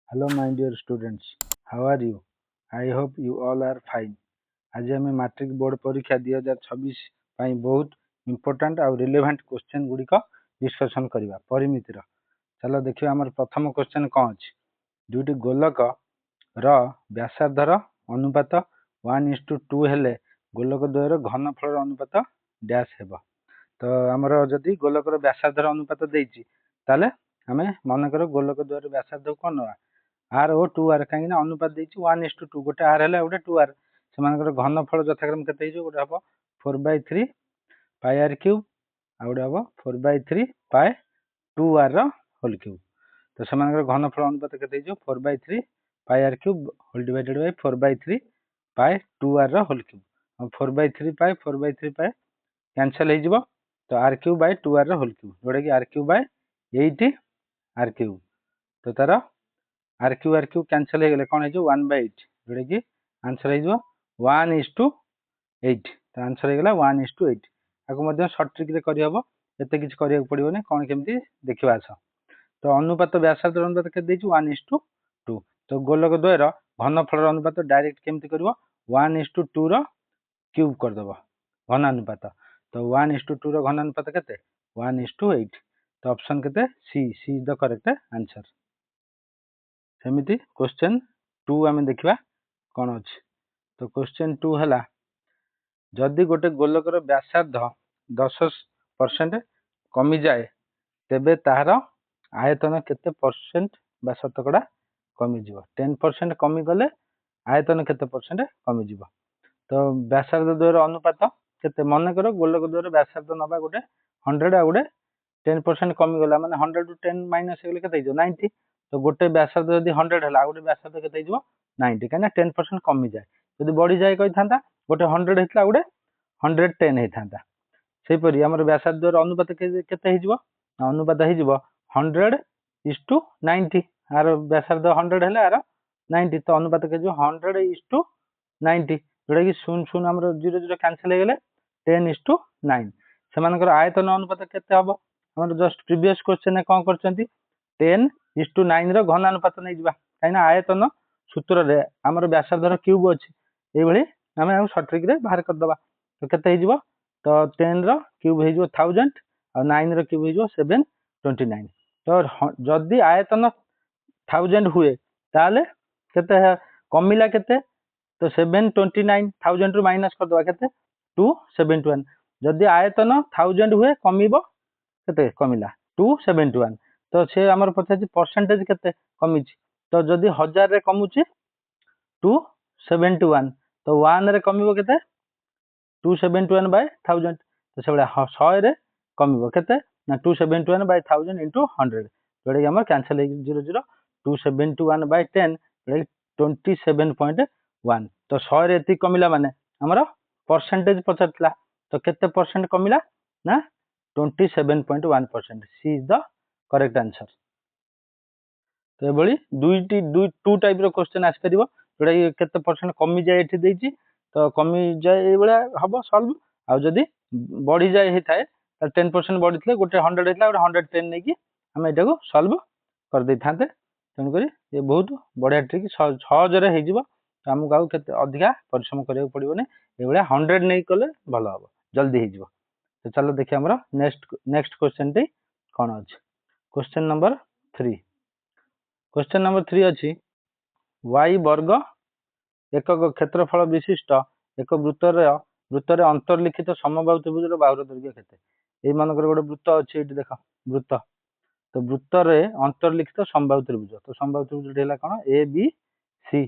Hello, my dear students. How are you? I hope you all are fine. आज आम matric board परीक्षा 2026 ପାଇଁ बहुत इम्पोर्टाट आउ रिलेवेंट क्वेश्चन गुड़िक डिस्कसन करवा परिमितिर। चलो देखिए आम प्रथम क्वेश्चन कौन अच्छी दुईटी गोलक व्यासार्धर अनुपात 1:2 हेले गोलक द्वयर घनफल अनुपात डैश हेब। तो आमर जदि गोलकर व्यासार्धर अनुपात देती ताले आम मनकर गोलक द्वयर व्यासार्ध कौन ना आर ओ 2r कहीं अनुपात देती 1:2 गोटे आर है गोटे 2r से घनफल यथाक्रम के गोटे हम 4/3 पाई आर क्यूब आ गोटे हम 4/3 पाए 2r होल क्यूब। तो से घनफल अनुपात के 4/3 pi R cube whole divided by 4/3 pi 2r whole cube. 4/3 पाए 4/3 पाए कैंसल हो तो r cube by 2r whole cube जोटा कि r cube by 8 r cube. तो तार आर क्यूब कैंसल हो गले कौन हो 1/8 जोटा कि आंसर हो 1:8। तो आंसर हो 1:8 आपको सर्ट ट्रिक करहब एत कि करा पड़ो ना कौन केमी देखा आस। तो अनुपात व्यासार्ध अनुपात के 1:2। तो गोलक द्वयर घनफल अनुपात डायरेक्ट केमती कर 1:2 क्यूब करदेव घनानुपात। तो 1:2 घनानुपात के 1:8। तो ऑप्शन के C is the correct answer. सेमिति क्वेश्चन 2 आम देखा कौन अच्छी। तो क्वेश्चन 2 है जदि गोटे गोलकर व्यासार्ध 10% कमी जाए तेबे तार आयतन केते परसेंट बा शतकड़ा कमी जीव। 10% कमी गले आयतन केते परसेंट कमी जीव। तो व्यासार्ध द्वयर अनुपात केते मनकर गोलक द्वयर व्यासार्ध नबा गोटे 100 आ गोटे 10% कमी गला माने 100 टू 10 माइनस हो 90। तो गोटे व्यासार्ध यदि 100 है गोटे व्यासार्ध के 90 कहीं 10% कमी जाए जब बढ़ी जाए कही था गोटे 100 होता गोटे 110 होता। सेपरी आम व्यासार्ध द्वयर अनुपात के अनुपात हो 100:90 आर व्यासार्ध 100 है आर 90। तो अनुपात के 100:90 जोटा कि 0 आम 0 0 कैंसल हो गले 10:9 से आयतन अनुपात के हम आम जस्ट प्रीवियस क्वेश्चन कौन कर 10:9 घनानुपात नहीं जावा कहीं आयतन सूत्र रे आमर व्यासार्धर क्यूब अच्छी ये आम सर्ट ट्रिक बाहर करदे। तो केते हो तो 10 क्यूब हो 1000 और 9 क्यूब हो 729। तो जदि आयतन 1000 हुए ताले केते कमिला केते तो 729 1000 रु माइनस करदे केते 271। जदि आयतन 1000 हुए कमिबो केते कमिला 271। तो से आमर पचार परसेंटेज केते कमी। तो जदि 1000 रे कमुची 271 तो 1 रे कमिबो केते 271 बाय 1000। तो से 100 रे कमिबो केते ना 271 बाय 1000 इंटू 100 जोटा कि आम कैंसल 0 0 271 बाय 10 27.1। तो 100 रे एति कमिला माने आमर परसेंटेज पचार तो केते परसेंट कमिला ना 27.1%। सी इज द करेक्ट आंसर। तो ये टू टाइप रो क्वेश्चन आसपर जोटा कि केते परसेंट कमी जाए ये तो कमी जाए ये हम सल्व आउ जदि बढ़ी जाए होता है 10% बढ़ी थे गोटे 100 होता गोटे 110 नहीं कि आम यहाँ सल्व कर दे था। तेणुक ये बहुत बढ़िया ट्रिक सहजरे हो आमको आउ के अधिका परिश्रम करा पड़ो ये 100 नहीं कले भल हम जल्दी हो। तो चलो देखिए आमर नेक्स्ट क्वेश्चन टी कौन अच्छी। Question number 3। क्वेश्चन नंबर 3 अच्छी y वर्ग एकक क्षेत्रफल विशिष्ट एक वृत्तर अंतर्लिखित समबाहु त्रिभुज बाहुर दैर्घ्य केते। मनकर गोटे वृत्त अच्छी देख वृत्त तो वृत्तर अंतर्लिखित समबाहु त्रिभुज। तो समबाहु त्रिभुज है कौन ए बी सी।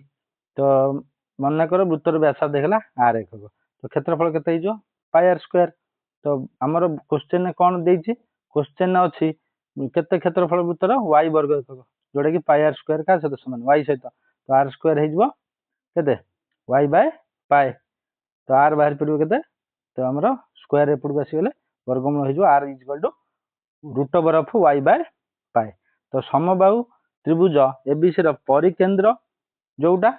तो मनकर वृत्तर व्यासार्ध है आर एकक। तो क्षेत्रफल के पाई आर स्क्वायर। तो आमर क्वेश्चन कौन देछि क्वेश्चन अच्छी केते क्षेत्रफल वृत्तर y वर्ग एकक जोटा कि पाई आर स्क्वायर का सहित समान y सहित। तो आर स्क्वायर हो y बाय पाए। तो आर बाहर पड़ो के तो आमर स्क्वायर एपटू आसीगले वर्गमूल हो r equal to root over of y by pi. तो समबाहु त्रिभुज एबीसी परिकेन्द्र जोटा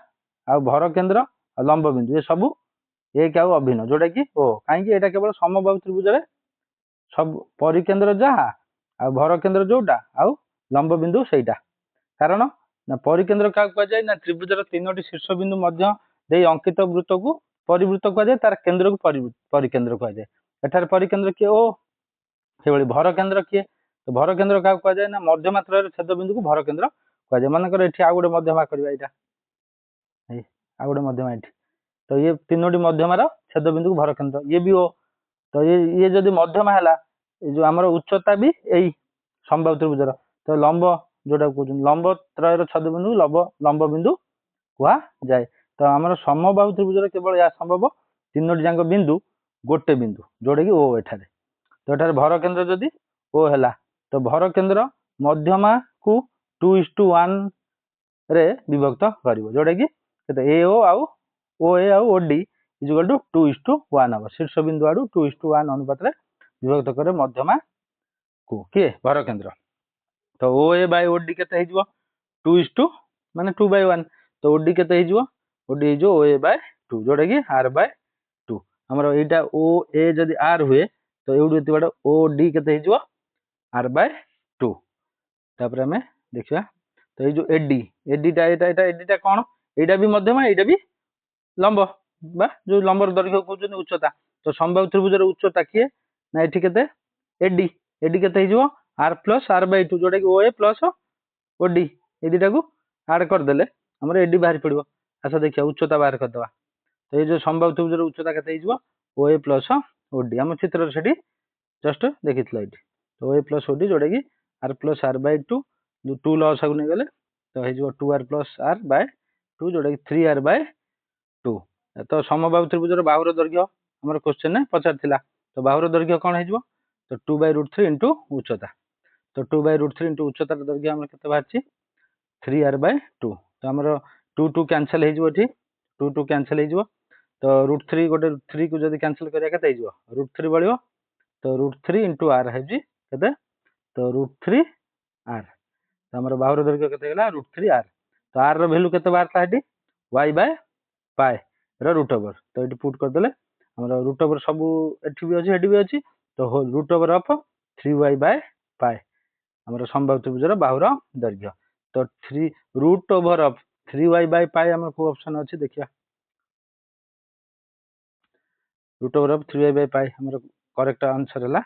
आ भर केन्द्र आ लंब बिंदु ये सब एक आउ अभिन्न जोटा कि ओ कहीं एटा केवल समबाहु त्रिभुज सब परिकेन्द्र जहाँ आ भर केन्द्र जोटा आउ लंब बिंदु सेटा कारण ना परिकेंद्र क्या कहुए ना त्रिभुजर 3टी शीर्षबिंदु मध्य दे अंकित वृत्त को परिवृत्त कहुए तार केन्द्र को परिकेंद्र कहुए एठार परिकेंद्र किए ओ से भर केन्द्र किए तो भर केन्द्र क्या कहुए ना मध्यमात्र छेदबिंदु को भर केन्द्र कहुए मनकर ये आउ गोटे मध्यमा करवा यहाँ आउ गोटे मध्यमा ये तो ये 3टी मध्यमार छेदबिंदु को भर केन्द्र ये भी ओ तो ये जदि मध्यमा है जो आम उच्चता भी यही समबाहु त्रिभुजर तो लंब जोटा कहते लंब त्रयर छेदबिंदु लंब बिंदु कह जाए तो आम समबाहु त्रिभुजर केवल यह संभव 3टी जाक बिंदु गोटे बिंदु जोटा कि ओ एठारे तो एठारे भर केन्द्र जदि ओ है तो भर केन्द्र मध्यमा को 2:1 रे विभक्त कर जोटा कि ए ओ आउ ओ ए आउ ओ डी इक्वल टू 2:1 हम शीर्ष बिंदु आड़ू 2:1 अनुपात विभक्त करे मध्यमा को किए भर केन्द्र तो ओ ए बाय ओ डी केते हो 2:2 माने 2/1 तो ओ डी केते हो ओ डी हो ओ ए बाय 2 जोटा कि आर बाय 2 हमर एटा ओ ए जदि आर हुए तो एउडू एति बड़ ओ डी केते हो आर बाय 2 तापर हमें देखिबा तो ये जो एडी एडीटा एडीटा कौन एटा भी मध्यमा एटा भी लंब बा जो लंबर दैर्घ्य कहते उच्चता तो समबाहु त्रिभुजर उच्चता किए ना ये केते एडी एडी केते हो आर प्लस आर बाय 2 जोटा कि ओ ए प्लस ओ डी ये दुटा को आड करदे आम एडी बाहरी पड़ो आस देखिए उच्चता बाहर करदे तो ये जो समबाहु त्रिभुजर उच्चता केते हो ओ ए प्लस ओ डी आम चित्र से जस्ट देखी ये तो ओ ए प्लस ओ डी जोटा कि आर प्लस आर बाय 2 जो 2 लस नहीं गले तो हो 2r प्लस आर बाय 2 जोटा कि 3r बाय 2 तो समबाहु त्रिभुजर बाहुर दैर्घ्य आम क्वेश्चन पचार तो बाहुर दैर्घ्य कौन हो तो 2/√3 इंटू उच्चता तो 2/√3 इंटू उच्चतार दैर्घ्य आम के बाहर 3r बाय 2 तो आम 2 कैनसल हो 2 कैनसल हो तो √3 गोटे 3 को जब कैनसल करा के √3 बढ़ो तो √3 इंटू आर है तो √3 आर तो आम बाहुर दैर्घ्य के √3 आर तो आर रैल्यू के बाहर ये y by pi root over तो ये पुट करदे आम रूट ओवर सब एटी भी अच्छी भी अच्छी तो root over of 3y by pi आम समबाहु त्रिभुजर बाहुर दैर्घ्य तो 3 root over of 3y by pi आम को ऑप्शन अच्छी देखिए root over of 3y by pi आम करेक्ट आंसर है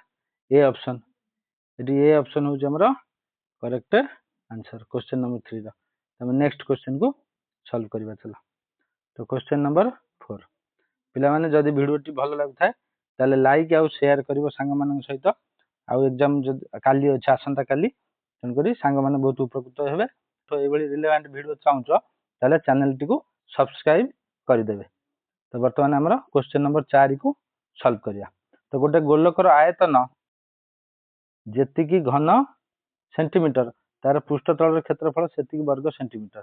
ए ऑप्शन ये ऑप्शन हूँ आम करेक्ट आंसर क्वेश्चन नंबर 3 रो नेक्स्ट क्वेश्चन को सॉल्व करवा चलो तो क्वेश्चन नंबर 4 पिला माने जदि वीडियोटी भल लगुଥାଏ ताले लाइक आउ शेयर करिवो सांग मानन सहित आउ एग्जाम काली अछि आसंता काली तन करी सांग माने बहुत उपकृत हेबे तो ए बळी रिलेवेंट वीडियो चाहूचो ताले चैनल टी को सब्सक्राइब करि देबे तो वर्तमान हमर क्वेश्चन नंबर 4 को सॉल्व करिया तो गोटे गोलकर आयतन जेतिकी घन सेंटीमीटर तार पृष्ठतल क्षेत्रफल सेतिकी वर्ग सेंटीमीटर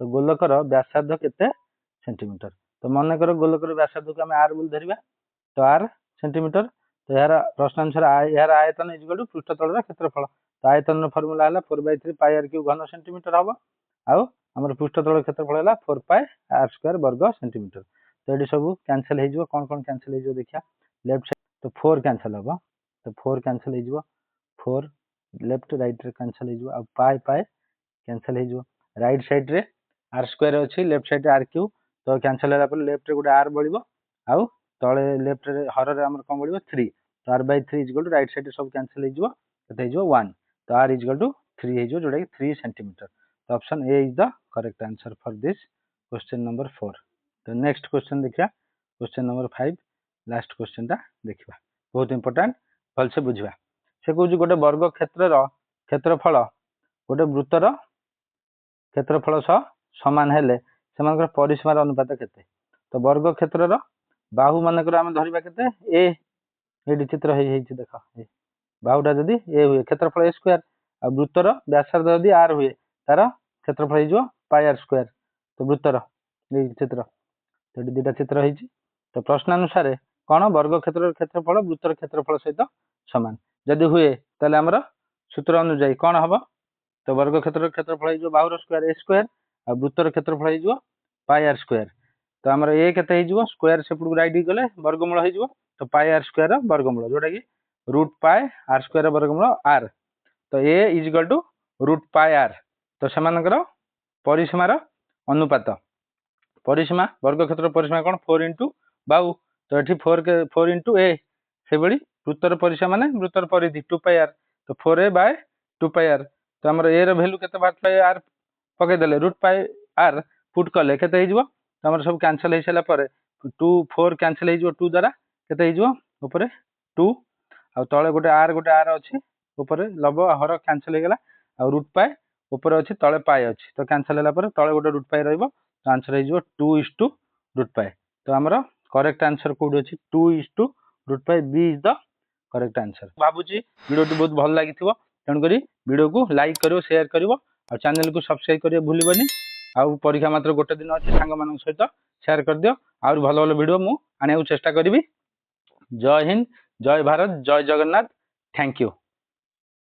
तो गोलकर व्यासार्ध केते सेंटीमीटर तो मन कर गोलकर व्यासार्ध को आम आर बोली धरिबा तो आर सेंटीमीटर तो यार प्रश्न आंसर यार आयतन इक्वल टू पृष्ठतल क्षेत्रफल तो आयतन फॉर्मूला है 4/3 पाई आर क्यूब घन सेंटीमीटर हम आउ आम पृष्ठतल क्षेत्रफल है 4 पाई आर स्क्वायर वर्ग सेंटीमीटर तो ये सब कैंसिल हो कौन कौन कैंसिल हो देखिए लेफ्ट साइड तो 4 कैंसिल हम तो 4 कैंसिल हो 4 लेफ्ट राइट रे कैंसिल हो पाई पाई कैंसिल हो राइट साइड रे आर स्क्वायर अच्छी लेफ्ट साइड आर क्यूब तो कैंसिल होला पर लेफ्ट रे गोटे आर बढ़िबो आउ तळे लेफ्ट रे हर रे हमर कोन बढ़िबो 3 तो r/3 equal to right side सब कैंसिल हो केते हो 1 तो r इक्वल टू 3 हो जोटा कि 3 सेंटीमीटर तो option A is the correct answer for this question number 4 तो नेक्स्ट क्वेश्चन देखिया क्वेश्चन नंबर 5 लास्ट क्वेश्चन ता देखिबा बहुत इंपोर्टेंट भल से बुझिबा से कहूँ गोटे वर्ग क्षेत्रफल गोटे वृत्तर क्षेत्रफल सह समान हेले सेमानकर परिसीमार अनुपात केते तो वर्ग क्षेत्रर बाहु मानकर आम धरिबा केते ए एडी चित्र हे देख बाहुटा जदि ए हुए क्षेत्रफल ए स्क्वायर आ वृत्तर व्यासार्ध जदि आर हुए तार क्षेत्रफल हो पाई आर स्क्वायर तो वृत्तर ये चित्र तो ये दुटा चित्र होती तो प्रश्नानुसार कौन वर्ग क्षेत्र क्षेत्रफल वृत्तर क्षेत्रफल सहित समान जदि हुए ताले आमर सूत्र अनुଯାयी कौन हम तो वर्ग क्षेत्र क्षेत्रफल हो बाहुर स्क्वायर ए स्क्वायर आ वृत्तर क्षेत्रफल हो पाई आर स्क्वायर तो आमर ए केते हो स्क्वायर सेपट को राइट गले वर्गमूल हो तो पाई आर स्क्वायर वर्गमूल जोटा कि रूट पाई आर स्क्वायर वर्गमूल आर तो A is equal to root pi R तो सेमानकर परिसीमार अनुपात परिसीमा वर्ग क्षेत्र परिसीमा कौन 4 इंटू बाहु तो ये 4 इंटू ए से भाई वृत्तर परिसीमा माने वृत्तर परिधि 2πr तो 4a बाय 2πr तो आमर ए रैल्यू के आर पकईदे √πr पुट कले के तो सब कैनसल हो सारापर 2 4 कैनसल हो 2 द्वारा के 2 आ तले गोटे आर अच्छी लब हर कैनसल हो गला √π ऊपर अच्छी तले पाए अच्छी तो कैनसल है तले गोटे √π रही आंसर हो 2:√π तो आमर करेक्ट आंसर कौट अच्छी 2:√π B is the correct answer भावुची वीडियो बहुत भल लगी तेणुक वीडियो को लाइक करो शेयर करो और चैनल को सब्सक्राइब करिए भूलबनी आउ परीक्षा मात्र गोटे दिन अच्छे सांग मान सहित शेयर कर दियो और भल भल वीडियो मु आने चेष्टा करी। जय हिंद जय भारत जय जगन्नाथ थैंक यू।